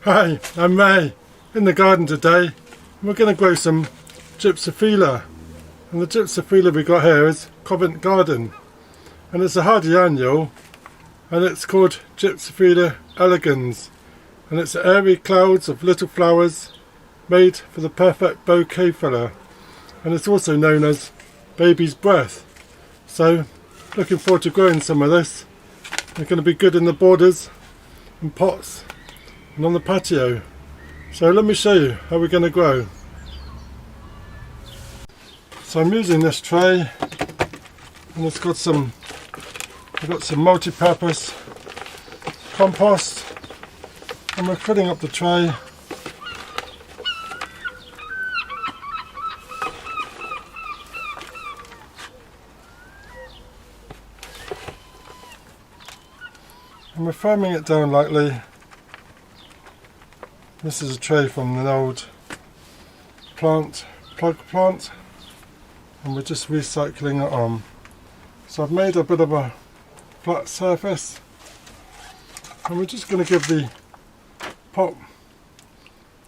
Hi, I'm Ray in the garden today. We're going to grow some Gypsophila, and the Gypsophila we got here is Covent Garden, and it's a hardy annual, and it's called Gypsophila elegans, and it's airy clouds of little flowers made for the perfect bouquet-filler, and it's also known as baby's breath. So looking forward to growing some of this. They're going to be good in the borders and pots and on the patio. So let me show you how we're going to grow. So I'm using this tray, and it's got I've got some multi-purpose compost, and we're filling up the tray. And we're firming it down lightly. This is a tray from an old plug plant, and we're just recycling it on. So I've made a bit of a flat surface, and we're just going to give the pot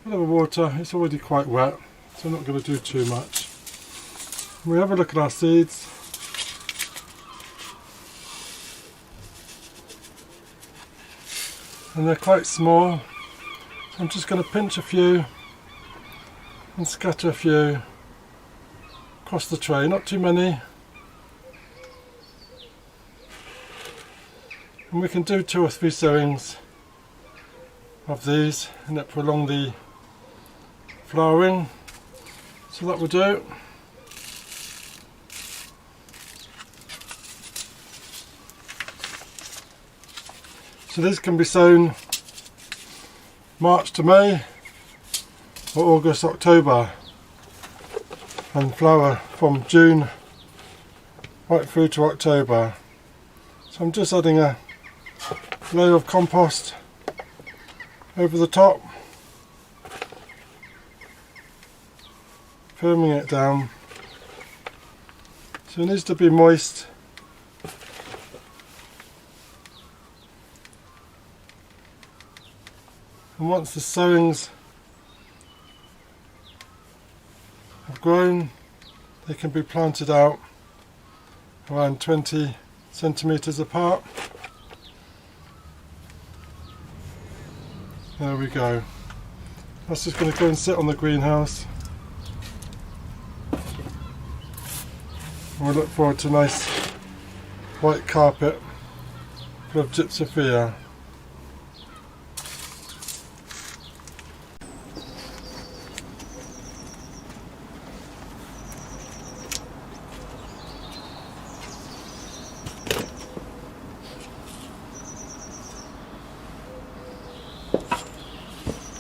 a bit of water. It's already quite wet, so I'm not going to do too much. We have a look at our seeds. And they're quite small. I'm just going to pinch a few and scatter a few across the tray, not too many. And we can do 2 or 3 sowings of these, and that prolong the flowering. So that will do. So these can be sown March to May or August, October, and flower from June right through to October. So I'm just adding a layer of compost over the top, firming it down. So it needs to be moist. And once the sowings have grown, they can be planted out around 20 centimetres apart. There we go. That's just going to go and sit on the greenhouse. And we look forward to a nice white carpet full of Gypsophila.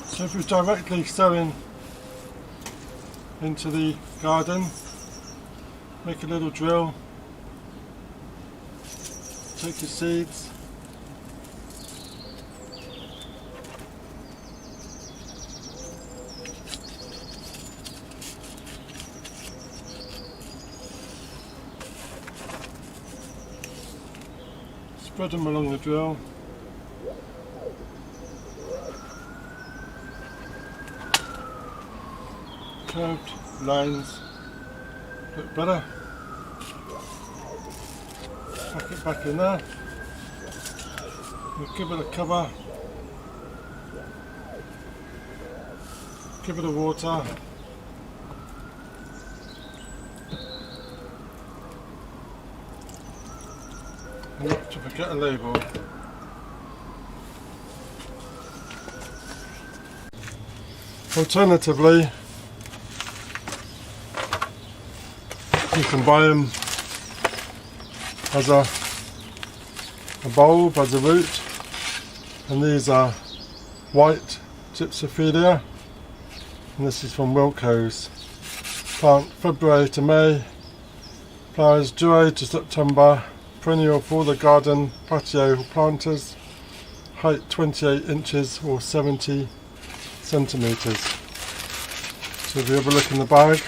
So if we're directly sowing into the garden, make a little drill, take your seeds, spread them along the drill. Curved lines look better. Pack it back in there. We'll give it a cover. Give it a water. And not to forget a label. Alternatively, you can buy them as a bulb, as a root, and these are white Gypsophila, and this is from Wilco's. Plant February to May, flowers July to September, perennial for the garden patio planters, height 28 inches or 70 centimetres. So if you have a look in the bag,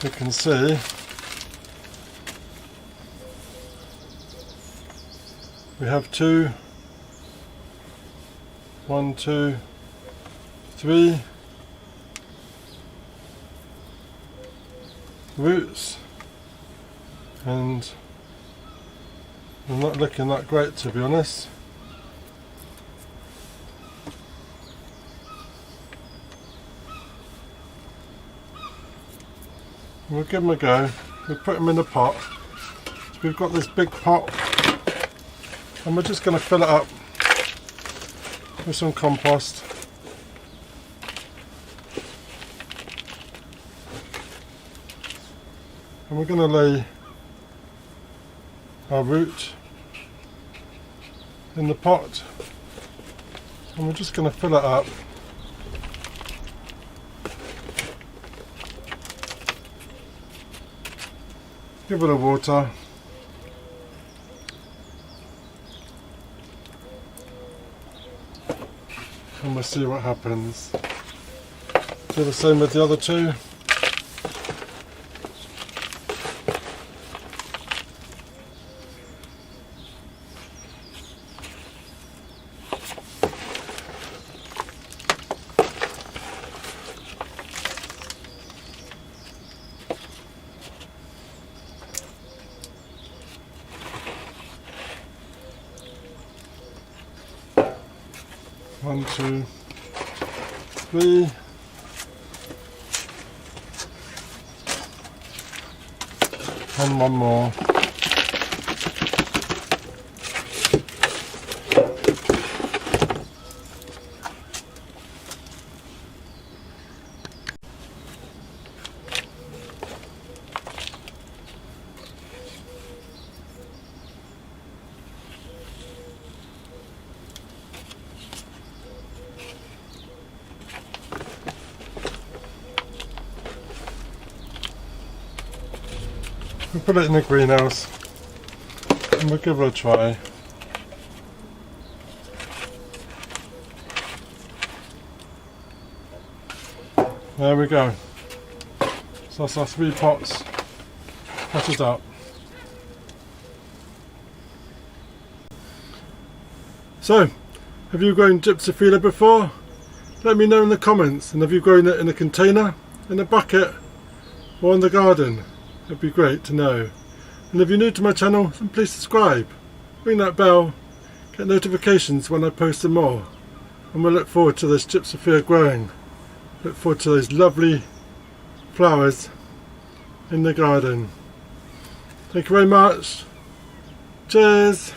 you can see we have 1, 2, 3 roots, and they're not looking that great, to be honest. We'll give them a go. We'll put them in a pot. So we've got this big pot, and we're just going to fill it up with some compost. And we're going to lay our root in the pot, and we're just going to fill it up. Give it a water. And we'll see what happens. Do the same with the other two. One, 2, 3. And one more. We'll put it in the greenhouse and we'll give it a try. There we go. So that's our 3 pots potted up. So, have you grown Gypsophila before? Let me know in the comments. And have you grown it in a container, in a bucket, or in the garden? It'd be great to know. And if you're new to my channel, then please subscribe, ring that bell, get notifications when I post some more, and we'll look forward to this Gypsophila growing. Look forward to those lovely flowers in the garden. Thank you very much. Cheers.